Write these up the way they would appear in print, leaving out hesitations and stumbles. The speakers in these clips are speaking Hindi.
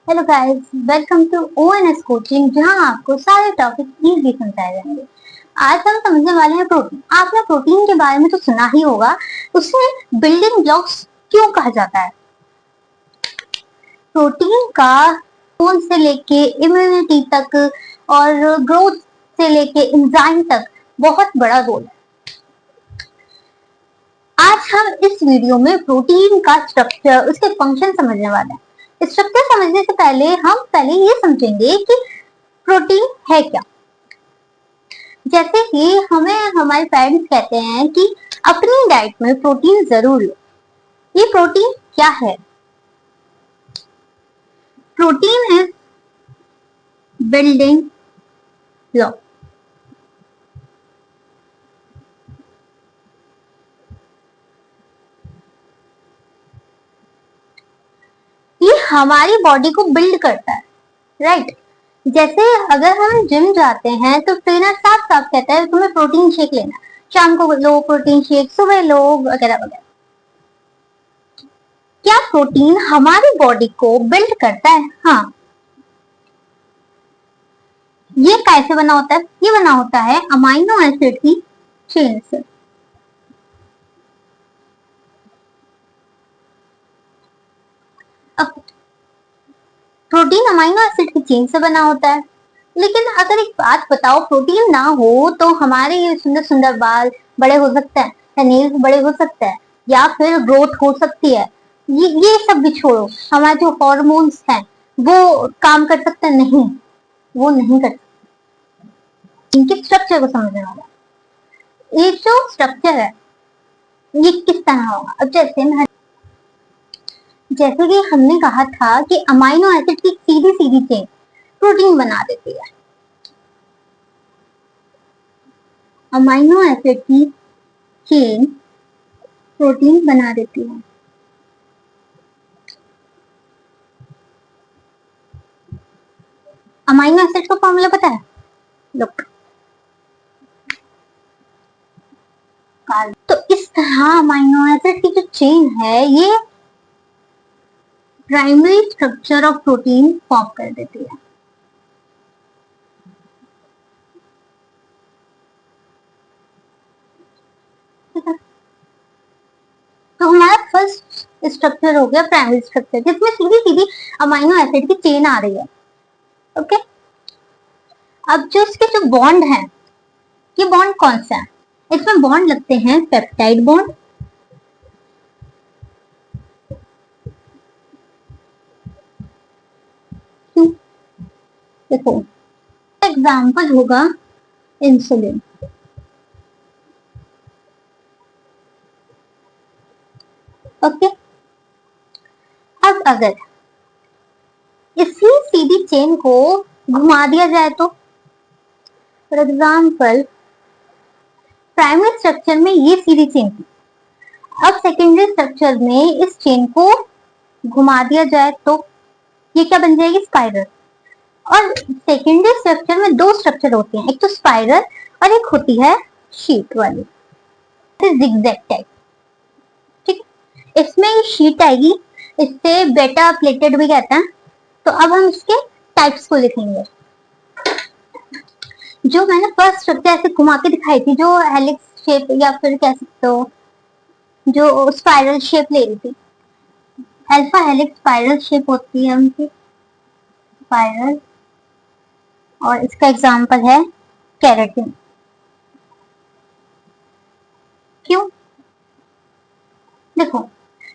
Hello guys, welcome to ONS coaching जहां आपको सारे टॉपिक इजी समझाए जाएंगे। आज हम समझने वाले हैं प्रोटीन। आपने प्रोटीन के बारे में तो सुना ही होगा। उसे बिल्डिंग ब्लॉक्स क्यों कहा जाता है? प्रोटीन का खून से लेके इम्यूनिटी तक और ग्रोथ से लेके एंजाइम तक बहुत बड़ा रोल है। आज हम इस वीडियो में प्रोटीन का स्ट्रक्चर, उसके फंक्शन समझने वाले हैं। स्ट्रक्चर समझने से पहले हम ये समझेंगे कि प्रोटीन है क्या। जैसे कि हमें हमारे पेरेंट्स कहते हैं कि अपनी डाइट में प्रोटीन जरूर लो। ये प्रोटीन क्या है? Protein is building block. ये हमारी बॉडी को बिल्ड करता है, राइट? जैसे अगर हम जिम जाते हैं तो ट्रेनर साफ साफ कहता है तुम्हें प्रोटीन शेक लेना, शाम को लो प्रोटीन शेक, सुबह लो, वगैरह वगैरह। क्या प्रोटीन हमारी बॉडी को बिल्ड करता है? हाँ। ये कैसे बना होता है? ये बना होता है अमाइनो एसिड की चेन से। अब प्रोटीन अमाइनो एसिड की चेन से बना होता है। लेकिन अगर एक बात बताओ, प्रोटीन ना हो तो हमारे ये सुंदर सुंदर बाल बड़े हो सकते हैं, या नेल्स बड़े हो सकते हैं, या फिर ग्रोथ हो सकती है। ये सब भी छोड़ो, हमारे जो हॉर्मोन्स हैं वो काम कर सकते हैं? नहीं, वो नहीं कर सकते। इनके स्ट्रक्चर को समझने वाला ये जो स्ट्रक्चर है ये किस तरह होगा। अब जैसे कि हमने कहा था कि अमाइनो एसिड की सीधी सीधी चेन प्रोटीन बना देती है। अमाइनो एसिड की चेन प्रोटीन बना देती है। अमाइनो एसिड का फॉर्मूला पता है? लुक, तो इस तरह अमाइनो एसिड की जो चेन है ये primary structure of protein form कर देती है। तो हमारा फर्स्ट स्ट्रक्चर हो गया प्राइमरी स्ट्रक्चर, जिसमें सीधी सीधी अमाइनो एसिड की चेन आ रही है। ओके। अब जो इसके जो बॉन्ड है, ये बॉन्ड कौन सा है? इसमें बॉन्ड लगते हैं पेप्टाइड बॉन्ड। क्यों? देखो, एग्जाम्पल होगा इंसुलिन। ओके। अब अगर इसी सीधी चेन को घुमा दिया जाए तो, फॉर एग्जाम्पल प्राइमरी स्ट्रक्चर में ये सीधी चेन थी, अब सेकेंडरी स्ट्रक्चर में इस चेन को घुमा दिया जाए तो ये क्या बन जाएगी? स्पाइरल। और सेकेंडरी स्ट्रक्चर में दो स्ट्रक्चर होते हैं, एक तो स्पाइरल और एक होती है शीट वाली, जिगजैग टाइप। ठीक है, इसमें ये शीट आएगी, इससे बेटा प्लेटेड भी कहते हैं। तो अब हम इसके टाइप्स को लिखेंगे। जो मैंने फर्स्ट स्ट्रक्चर ऐसे घुमा के दिखाई थी, जो हेलिक्स शेप या फिर कह सकते हो जो स्पाइरल शेप ले रही थी, अल्फा हेलिक्स स्पाइरल शेप होती है उनकी, स्पाइरल। और इसका एग्जांपल है केराटिन। क्यों? देखो,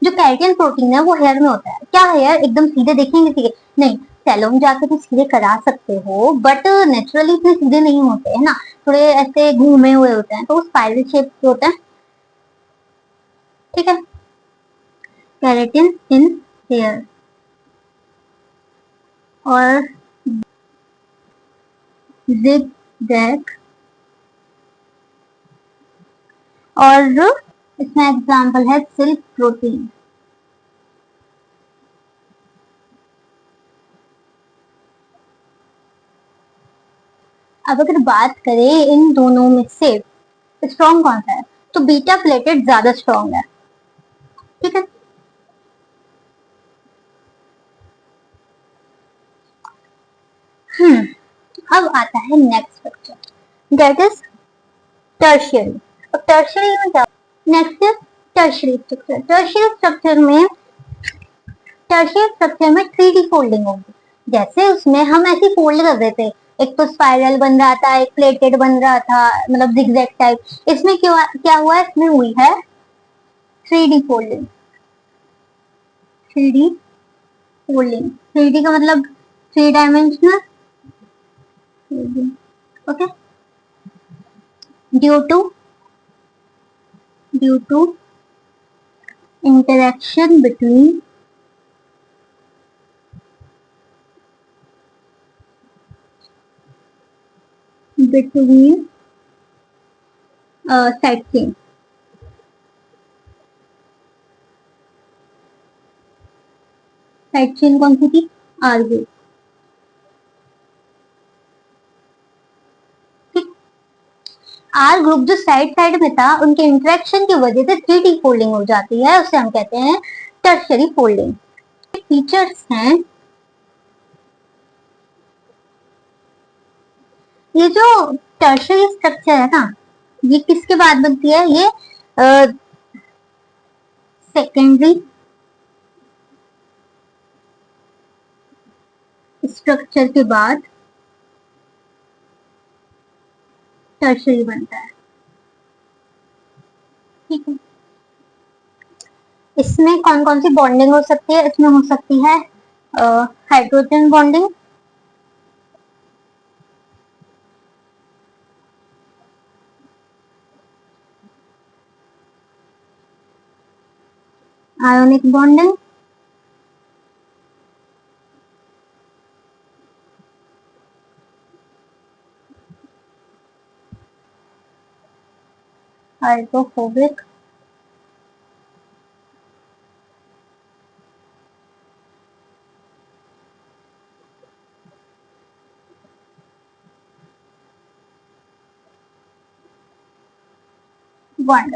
जो केराटिन प्रोटीन है वो हेयर में होता है। क्या हेयर एकदम सीधे देखेंगे? सीधे नहीं, सैलून जाके तो सीधे करा सकते हो, बट नेचुरली इतने सीधे नहीं होते हैं ना, थोड़े ऐसे घूमे हुए होते हैं, तो स्पाइरल शेप होता है। ठीक है, केराटिन इन हेयर और zigzag, और इसमें एग्जांपल है सिल्क प्रोटीन। अब अगर बात करें इन दोनों में से स्ट्रॉन्ग कौन सा है, तो बीटा प्लेटेड ज्यादा स्ट्रॉन्ग है। ठीक है, अब आता है next structure, that is tertiary. अब टर्शियरी में क्या, next is tertiary structure. Tertiary structure में 3D फोल्डिंग होगी। जैसे उसमें हम ऐसे फोल्ड कर देते, एक तो स्पाइरल बन रहा था, एक प्लेटेड बन रहा था, मतलब जिगजैग टाइप। इसमें क्या हुआ, इसमें हुई है 3D folding. 3D folding, 3D का मतलब 3 dimensional. Okay, due to interaction between side chain। Side chain कौन सी थी, आर ग्रुप। आर ग्रुप जो साइड साइड में था, उनके इंटरेक्शन की वजह से 3D फोल्डिंग हो जाती है, उसे हम कहते हैं टर्शियरी फोल्डिंग। फीचर्स हैं, ये जो टर्शियरी स्ट्रक्चर है ना, ये किसके बाद बनती है, ये सेकेंडरी स्ट्रक्चर के बाद टर्शियरी बनता है। ठीक है, इसमें कौन कौन सी बॉन्डिंग हो सकती है, इसमें हो सकती है hydrogen bonding, ionic bonding, hydrophobic bond.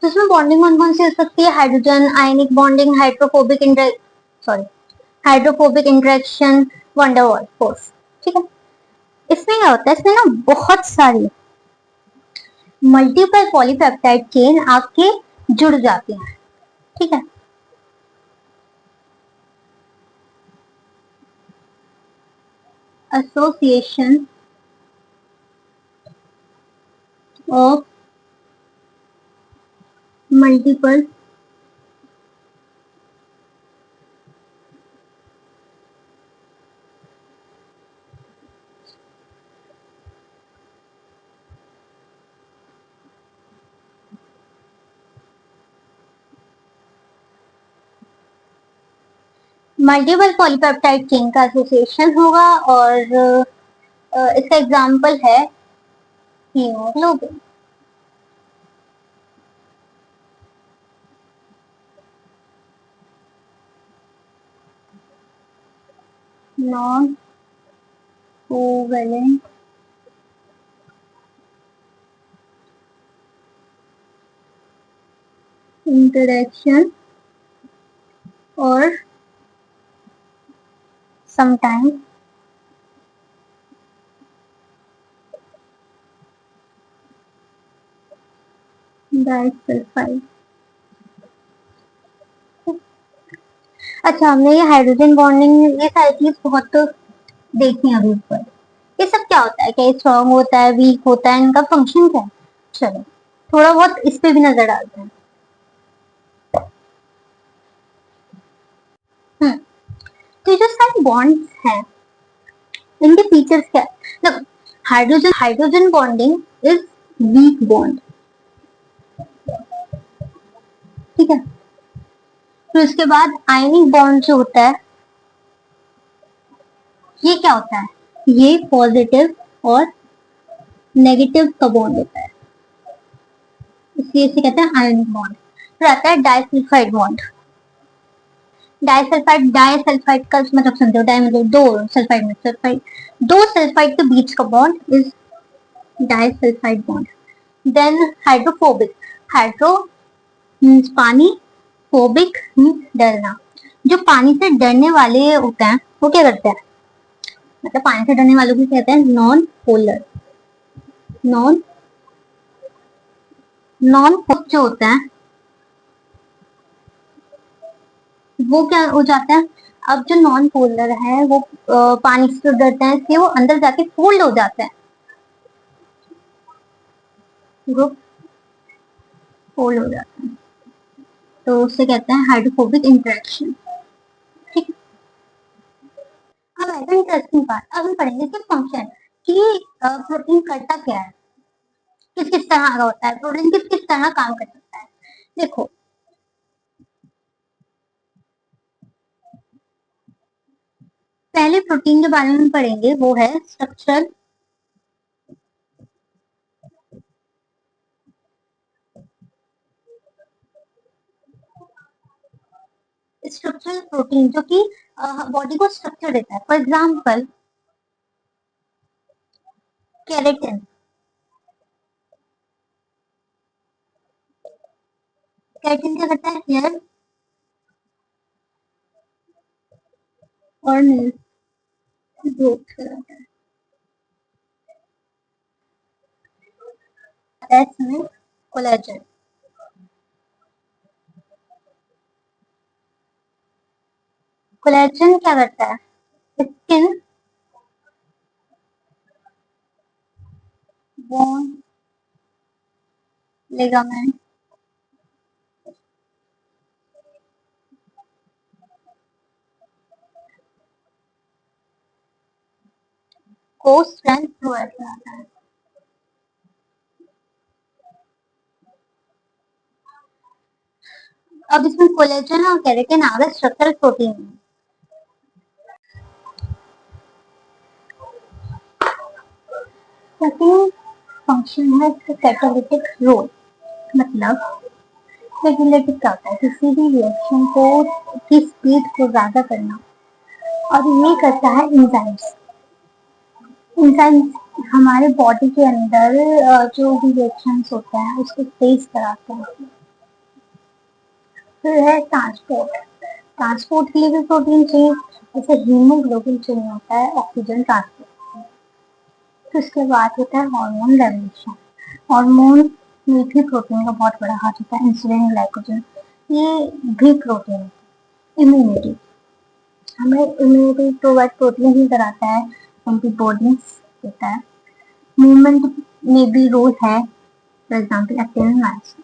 तो इसमें बॉन्डिंग कौन कौन सी हो सकती है, hydrogen ionic bonding, hydrophobic interaction, van der Waals force. ठीक है, इसमें क्या होता है, इसमें ना बहुत सारी मल्टीपल पॉलीपेप्टाइड चेन आपके जुड़ जाती हैं। ठीक है, association of multiple polypeptide chain का एसोसिएशन होगा, और इसका एग्जाम्पल है हीमोग्लोबिन। नॉन कोवेलेंट इंटरेक्शन और sometimes डाइसल्फाइड। अच्छा, हमने ये हाइड्रोजन बॉन्डिंग, ये सारी चीज बहुत देखी है अभी ऊपर। ये सब क्या होता है, क्या स्ट्रॉन्ग होता है, वीक होता है, इनका फंक्शन क्या है, चलो थोड़ा बहुत इस पे भी नजर डालते हैं। तो ये जो सारे बॉन्ड्स हैं, इनके फीचर्स क्या है, देखो hydrogen bonding is weak bond. ठीक है, फिर उसके बाद आयनिक बॉन्ड जो होता है, ये क्या होता है, ये पॉजिटिव और नेगेटिव का बॉन्ड होता है, इसलिए इसे कहते हैं आयनिक बॉन्ड। फिर आता है डाइसल्फाइड बॉन्ड। डाइसल्फाइड का मतलब समझो, डाई मतलब दो, सल्फाइड में सल्फाइड, दो सल्फाइड के बीच का bond is disulphide bond. Then hydrophobic, hydro means पानी, फोबिक मीन्स डरना। जो पानी से डरने वाले होते हैं वो क्या करते हैं, मतलब पानी से डरने वालों को कहते हैं नॉन पोलर। नॉन नॉन जो होते हैं वो क्या हो जाता है, अब जो नॉन पोलर है वो पानी से तो डरते हैं, इसलिए वो अंदर जाके फोल्ड हो जाते हैं, ग्रुप फोल्ड हो जाते हैं, तो उससे कहते हैं हाइड्रोफोबिक इंटरेक्शन। ठीक। अब आएगा इंटरेस्टिंग पार्ट, अब हम पढ़ेंगे इसके फंक्शन कि प्रोटीन करता क्या है, किस किस तरह का होता है प्रोटीन, किस किस तरह काम कर सकता है। देखो, पहले प्रोटीन के बारे में हम पढ़ेंगे वो है स्ट्रक्चरल स्ट्रक्चरल प्रोटीन, जो कि बॉडी को स्ट्रक्चर देता है। फॉर एग्जाम्पल केरेटिन, केरेटिन क्या करता है, हेयर और नेल ग्रोथ कराता है। इसमें कोलेजन, कोलेजन क्या करता है, स्किन, बोन, लिगामेंट को स्ट्रेंथ प्रोवाइड कराता है। अब इसमें कोलेजन और केराटिन आ गए स्ट्रक्चरल प्रोटीन में। सेकंड फंक्शन है इसका कैटालिटिक रोल, मतलब रेगुलेटिव क्या होता है, किसी भी रिएक्शन को की स्पीड को ज्यादा करना, और ये करता है एंजाइम्स। एंजाइम्स हमारे बॉडी के अंदर जो भी रिएक्शंस होते हैं उसको तेज कराते हैं। फिर है ट्रांसपोर्ट, ट्रांसपोर्ट के लिए भी प्रोटीन चाहिए, जैसे हीमोग्लोबिन चाहिए होता है ऑक्सीजन ट्रांसपोर्ट। तो इसके बाद होता है हार्मोन रेगुलेशन, हार्मोन में भी प्रोटीन का बहुत बड़ा हाथ होता है, इंसुलिन, ग्लाइकोजन, ये भी प्रोटीन है। इम्यूनिटी, हमें इम्यूनिटी प्रोवाइड प्रोटीन ही कराता है, एंटीबॉडीज देता है। मूवमेंट में भी रोल है, फॉर एग्जाम्पल एक्टिन एंड